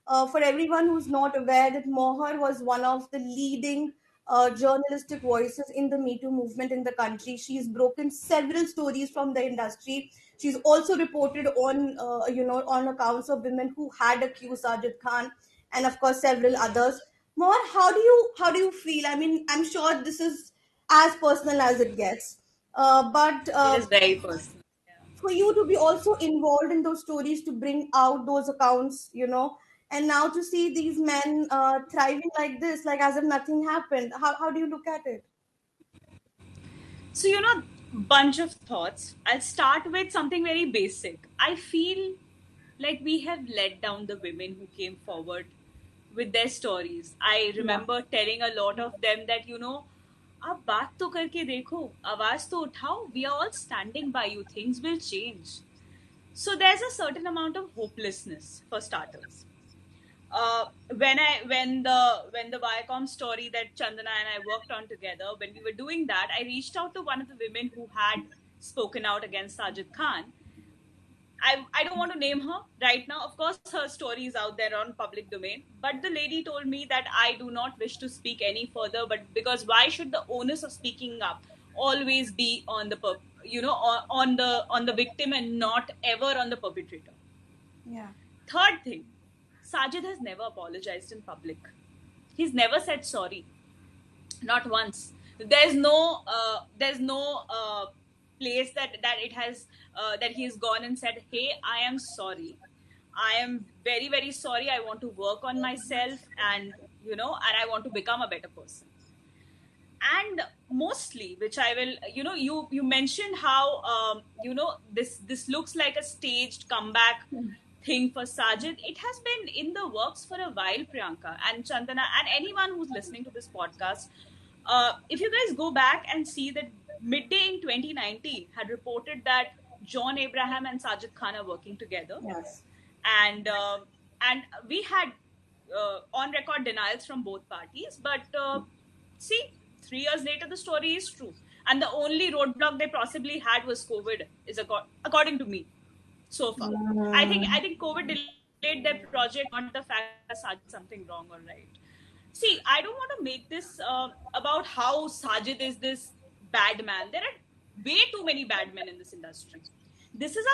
For everyone who's not aware, that Mohar was one of the leading journalistic voices in the Me Too movement in the country. She's broken several stories from the industry. She's also reported on, on accounts of women who had accused Sajid Khan, and of course several others. Mohar, how do you feel? I mean, I'm sure this is as personal as it gets, but It is very personal. for you to be also involved in those stories to bring out those accounts, and now to see these men thriving like this, like as if nothing happened. How do you look at it? So, bunch of thoughts. I'll start with something very basic. I feel like we have let down the women who came forward with their stories. I Yeah. remember telling a lot of them that, आप बात तो करके देखो, आवाज तो उठाओ, we are all standing by you, things will change. So there's a certain amount of hopelessness for starters. When the Viacom story that Chandana and I worked on together, when we were doing that, I reached out to one of the women who had spoken out against Sajid Khan. I don't want to name her right now. Of course, her story is out there on public domain. But the lady told me that I do not wish to speak any further. But because why should the onus of speaking up always be on the on the victim and not ever on the perpetrator? Yeah. Third thing, Sajid has never apologized in public. He's never said sorry, not once. There's no place that it has that he has gone and said, "Hey, I am sorry. I am very very sorry. I want to work on myself, and and I want to become a better person." And mostly, which I will, you mentioned how this looks like a staged comeback thing for Sajid. It has been in the works for a while, Priyanka and Chandana, and anyone who's listening to this podcast. If you guys go back and see that Midday in 2019 had reported that John Abraham and Sajid Khan are working together, Yes. and we had on record denials from both parties, but see, 3 years later the story is true, and the only roadblock they possibly had was COVID, is according to me so far. I think COVID delayed their project, not the fact that Sajid did something wrong or right. See, I don't want to make this about how Sajid is this bad man. There are way too many bad men in this industry. This is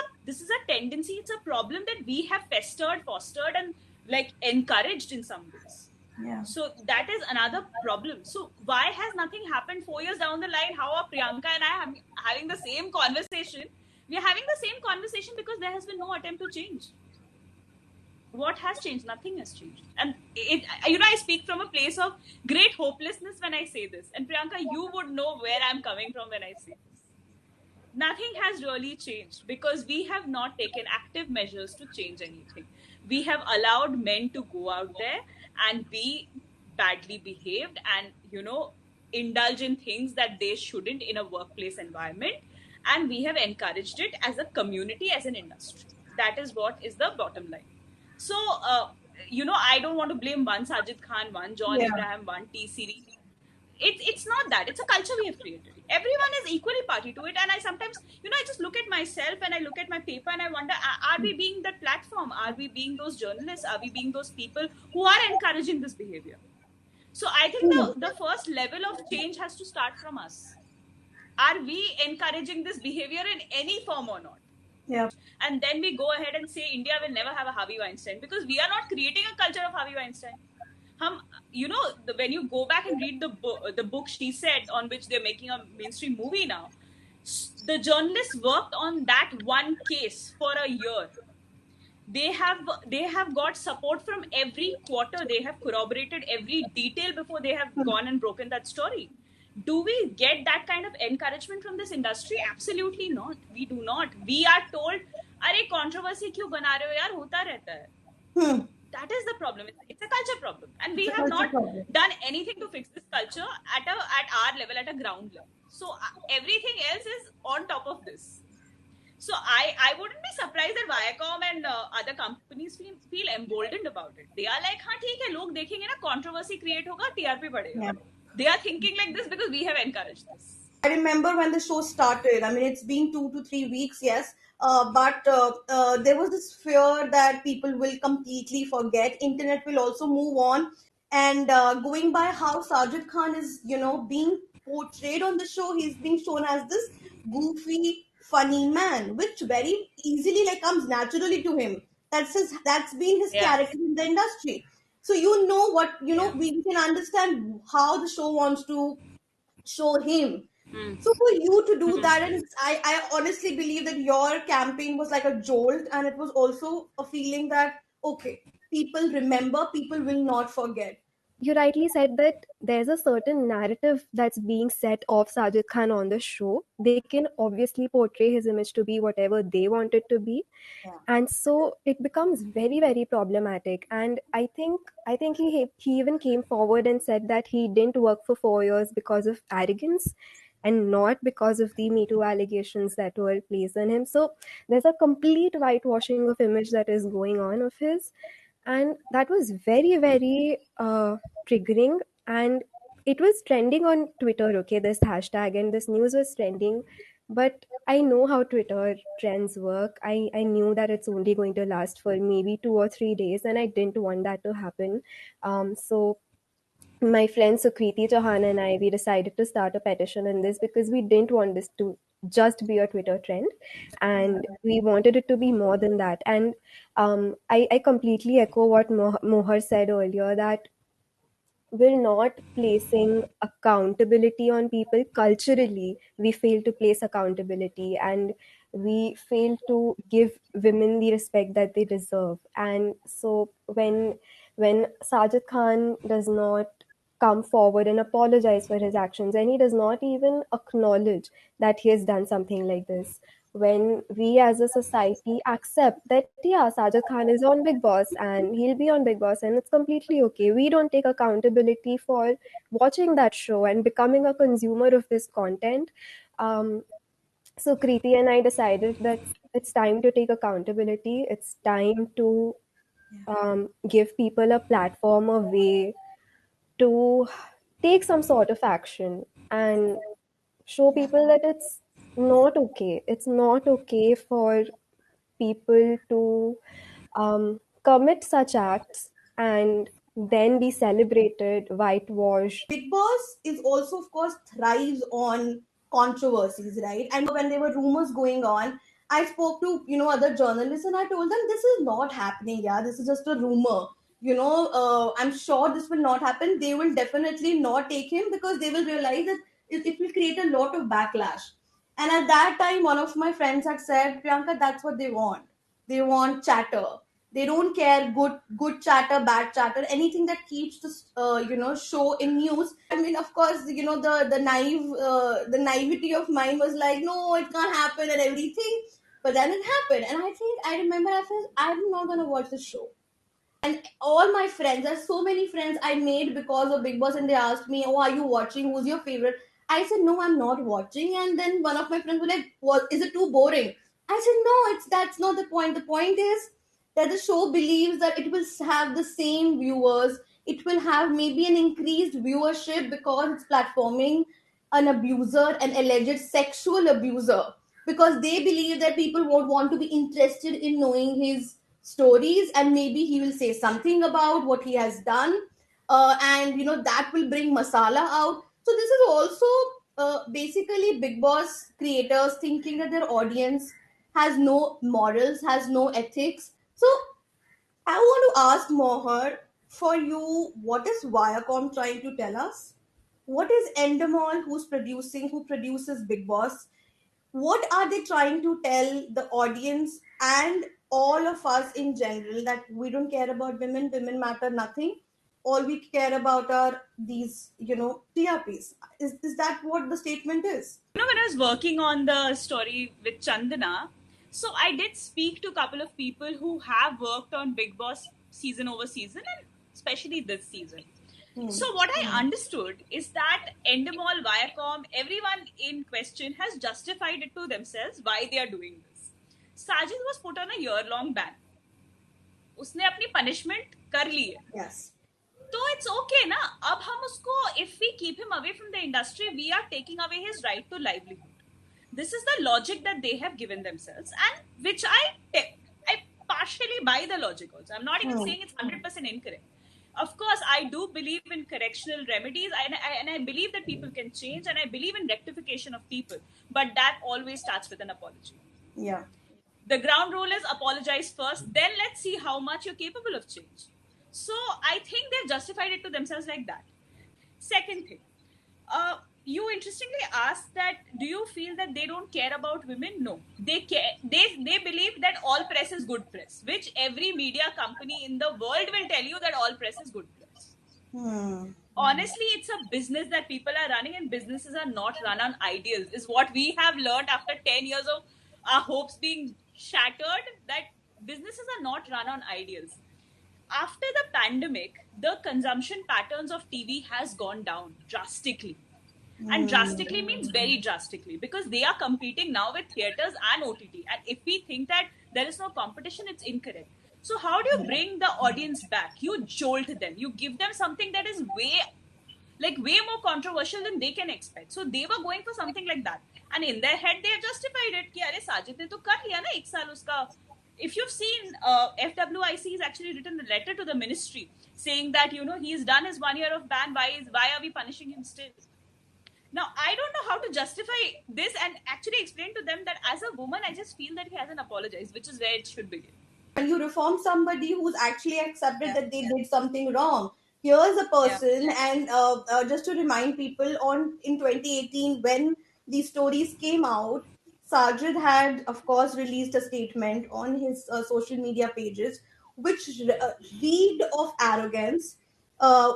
a tendency. It's a problem that we have festered, fostered, and like encouraged in some ways. Yeah. So that is another problem. So why has nothing happened 4 years down the line? How are Priyanka and I having the same conversation? We are having the same conversation because there has been no attempt to change. What has changed? Nothing has changed. And I speak from a place of great hopelessness when I say this. And Priyanka, you would know where I'm coming from when I say this. Nothing has really changed because we have not taken active measures to change anything. We have allowed men to go out there and be badly behaved and, indulge in things that they shouldn't in a workplace environment. And we have encouraged it as a community, as an industry. That is what is the bottom line. So, I don't want to blame one Sajid Khan, one John Yeah. Abraham, one T series. It's not that. It's a culture we have created. Everyone is equally party to it. And I sometimes, I just look at myself and I look at my paper and I wonder, are we being that platform? Are we being those journalists? Are we being those people who are encouraging this behavior? So I think the first level of change has to start from us. Are we encouraging this behavior in any form or not? Yeah. And then we go ahead and say India will never have a Harvey Weinstein because we are not creating a culture of Harvey Weinstein. When you go back and read the book She Said, on which they're making a mainstream movie now, the journalists worked on that one case for a year. They have got support from every quarter. They have corroborated every detail before they have gone and broken that story. Do we get that kind of encouragement from this industry? Absolutely not. We do not. We are told, "अरे controversy क्यों बना रहे हो यार, होता रहता है." Hmm. That is the problem. It's a culture problem, and we It's a have culture not problem. done anything to fix this culture at our level, at a ground level. So everything else is on top of this. So I wouldn't be surprised that Viacom and other companies feel emboldened about it. They are like, हाँ ठीक है, लोग देखेंगे ना, controversy create होगा, TRP बढ़ेगा. Yeah. They are thinking like this because we have encouraged this. I remember when the show started. I mean, it's been 2 to 3 weeks, yes, But there was this fear that people will completely forget. Internet will also move on, and going by how Sajid Khan is, being portrayed on the show, he's being shown as this goofy, funny man, which very easily like comes naturally to him. That's been his Yeah. character in the industry. So you know what Yeah. we can understand how the show wants to show him. Hmm. So for you to do Hmm. that, and I honestly believe that your campaign was like a jolt, and it was also a feeling that okay, people remember, people will not forget. You rightly said that there's a certain narrative that's being set of Sajid Khan on the show. They can obviously portray his image to be whatever they want it to be, Yeah. and so it becomes very very problematic. And I think he even came forward and said that he didn't work for 4 years because of arrogance and not because of the Me Too allegations that were placed on him. So there's a complete whitewashing of image that is going on of his, and that was very very triggering. And it was trending on Twitter, okay, this hashtag and this news was trending. But I know how Twitter trends work. I knew that it's only going to last for maybe 2 or 3 days, and I didn't want that to happen. So my friend Sukriti Chauhan and I, we decided to start a petition in this because we didn't want this to just be a Twitter trend, and we wanted it to be more than that. And I completely echo what Mohar said earlier, that we're not placing accountability on people. Culturally we fail to place accountability, and we fail to give women the respect that they deserve. And so when Sajid Khan does not come forward and apologize for his actions, and he does not even acknowledge that he has done something like this, when we as a society accept that, yeah, Sajid Khan is on Bigg Boss and he'll be on Bigg Boss and it's completely okay, we don't take accountability for watching that show and becoming a consumer of this content. Um, so Kriti and I decided that it's time to take accountability. It's time to give people a platform, a way to take some sort of action and show Yeah. people that it's not okay. It's not okay for people to commit such acts and then be celebrated, whitewashed. Big Boss is also, of course, thrives on controversies, right? I remember when there were rumors going on, I spoke to other journalists, and I told them this is not happening. Yeah, this is just a rumor. I'm sure this will not happen. They will definitely not take him because they will realize that it will create a lot of backlash. And at that time, one of my friends had said, Priyanka, that's what they want. They want chatter. They don't care good chatter, bad chatter, anything that keeps the show in news. I mean, of course, the naivety of mine was like, no, it can't happen and everything. But then it happened, and I remember I felt I'm not gonna watch the show. And all my friends, there's so many friends I made because of Bigg Boss, and they asked me, oh, are you watching, who's your favorite? I said, no, I'm not watching. And then one of my friends was like, what, is it too boring? I said, no, it's that's not the point. The point is that the show believes that it will have the same viewers, it will have maybe an increased viewership because it's platforming an abuser, an alleged sexual abuser, because they believe that people won't want to be interested in knowing his stories, and maybe he will say something about what he has done, and that will bring masala out. So this is also basically Big Boss creators thinking that their audience has no morals, has no ethics. So I want to ask Mohar, for you, what is Viacom trying to tell us? What is Endemol, who produces Big Boss? What are they trying to tell the audience and all of us in general, that we don't care about women matter nothing? All we care about are these, TRPs. Is that what the statement is? When I was working on the story with Chandana, so I did speak to a couple of people who have worked on Bigg Boss season over season, and especially this season. Hmm. So what I understood is that Endemol, Viacom, everyone in question has justified it to themselves why they are doing this. Sajid was put on a year-long ban. उसने अपनी punishment कर ली है. Yes. तो it's okay ना. अब हम उसको, if we keep him away from the industry, we are taking away his right to livelihood. This is the logic that they have given themselves, and which I partially buy the logic also. I'm not even Hmm. saying it's 100% incorrect. Of course, I do believe in correctional remedies, and I believe that people can change, and I believe in rectification of people, but that always starts with an apology. Yeah. The ground rule is apologize first, then let's see how much you're capable of change. So I think they've justified it to themselves like that. Second thing, you interestingly asked that do you feel that they don't care about women? No, they care. They believe that all press is good press, which every media company in the world will tell you that all press is good press. Hmm. Honestly, it's a business that people are running, and businesses are not run on ideals, is what we have learned after 10 years of our hopes being shattered, that businesses are not run on ideals. After the pandemic, the consumption patterns of TV has gone down drastically, and Hmm. drastically means very drastically, because they are competing now with theaters and OTT. And if we think that there is no competition, it's incorrect. So how do you bring the audience back? You jolt them, you give them something that is way more controversial than they can expect. So they were going for something like that, and in their head they have justified it कि अरे साजिद ने तो कर लिया ना एक साल उसका. If you've seen, FWIC has actually written a letter to the ministry saying that he's done his 1 year of ban. Why are we punishing him still? Now, I don't know how to justify this and actually explain to them that as a woman, I just feel that he hasn't apologized, which is where it should begin. When you reform somebody who's actually accepted Yeah, that they did something wrong. Here's a yeah, person, and just to remind people, on in 2018 when these stories came out, Sajid had, of course, released a statement on his social media pages, which read of arrogance,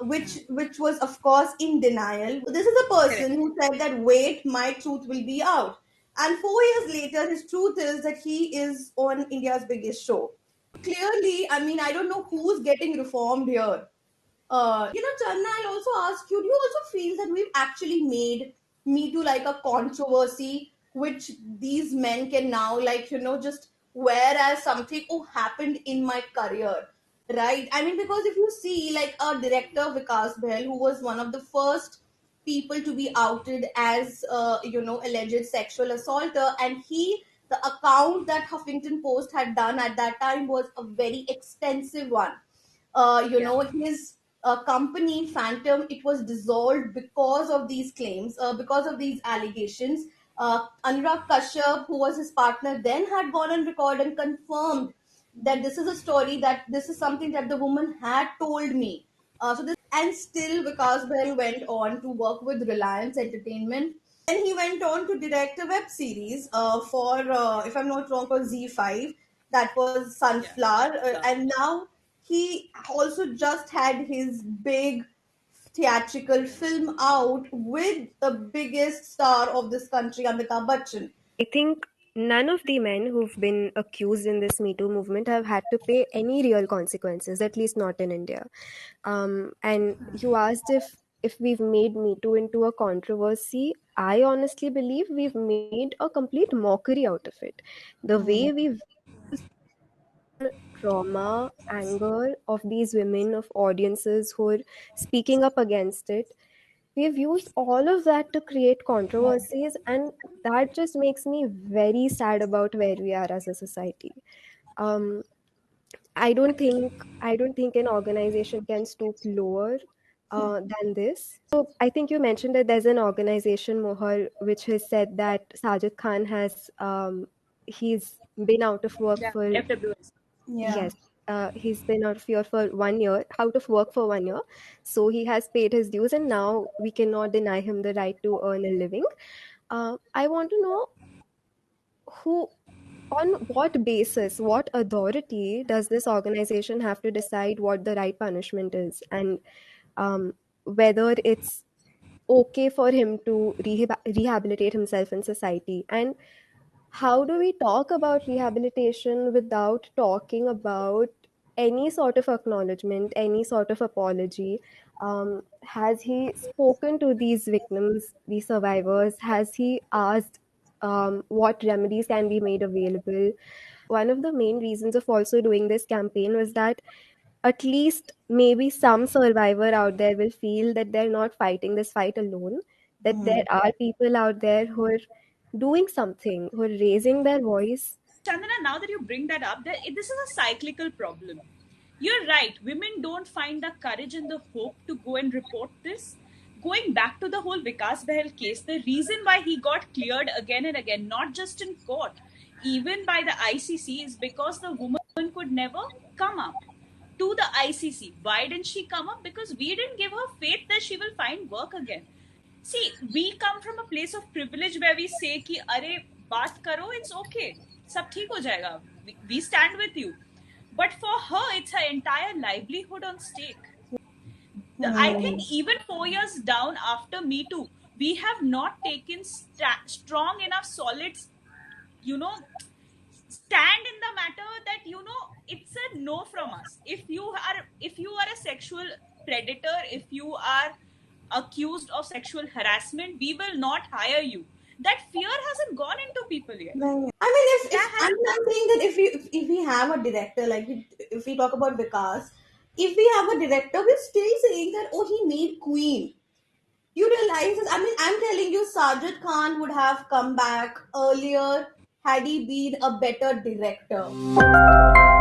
which was, of course, in denial. This is a person correct. who said that wait, my truth will be out, and 4 years later, his truth is that he is on India's biggest show. Clearly, I mean, I don't know who's getting reformed here. Channa, I'll also ask you, do you also feel that we've actually made Me Too like a controversy, which these men can now, like, just wear as something, oh, happened in my career, right? I mean, because if you see, like, our director, Vikas Behl, who was one of the first people to be outed as, alleged sexual assaulter, and the account that Huffington Post had done at that time was a very extensive one. Yeah, His company Phantom, it was dissolved because of these claims, because of these allegations. Anurag Kashyap, who was his partner, then had gone on record and confirmed that this is a story, that this is something that the woman had told me. And still Vikas Bell went on to work with Reliance Entertainment. Then he went on to direct a web series for, if I'm not wrong, for Z5. That was yeah, Sunflower. Sunflower. And now he also just had his big theatrical film out with the biggest star of this country, Amitabh Bachchan. I think none of the men who've been accused in this Me Too movement have had to pay any real consequences, at least not in India. And you asked if we've made Me Too into a controversy. I honestly believe we've made a complete mockery out of it. The way we've trauma, anger of these women, of audiences who are speaking up against it, we've used all of that to create controversies, and that just makes me very sad about where we are as a society. um, I don't think an organization can stoop lower than this. So I think you mentioned that there's an organization, Mohar, which has said that Sajid Khan has he's been out of work Yeah, for. FWS. Yeah. Yes, he's been out of here for 1 year, out of work for 1 year. So he has paid his dues, and now we cannot deny him the right to earn a living. I want to know who, on what basis, what authority does this organization have to decide what the right punishment is, and whether it's okay for him to rehabilitate himself in society? And how do we talk about rehabilitation without talking about any sort of acknowledgement, any sort of apology? Has he spoken to these victims, these survivors? Has he asked what remedies can be made available? One of the main reasons of also doing this campaign was that at least maybe some survivor out there will feel that they're not fighting this fight alone, that there are people out there who are doing something, who are raising their voice. Chandana, now that you bring that up, this is a cyclical problem. You're right. Women don't find the courage and the hope to go and report this. Going back to the whole Vikas Behel case, the reason why he got cleared again and again, not just in court, even by the ICC, is because the woman could never come up to the ICC. Why didn't she come up? Because we didn't give her faith that she will find work again. See, we come from a place of privilege where we say कि अरे बात करो, it's okay, सब ठीक हो जाएगा, we stand with you. But for her, it's her entire livelihood on stake. I think Hmm. even 4 years down after Me Too, we have not taken strong enough, solid, you know, stand in the matter that it's a no from us. If you are a sexual predator, if you are accused of sexual harassment, we will not hire you. That fear hasn't gone into people yet. Right. I mean, if That I has mean, I'm saying that if we have a director, like if we talk about Vikas, if we have a director, we're still saying that, oh, he made Queen. You realize this? I mean, I'm telling you, Sajid Khan would have come back earlier had he been a better director.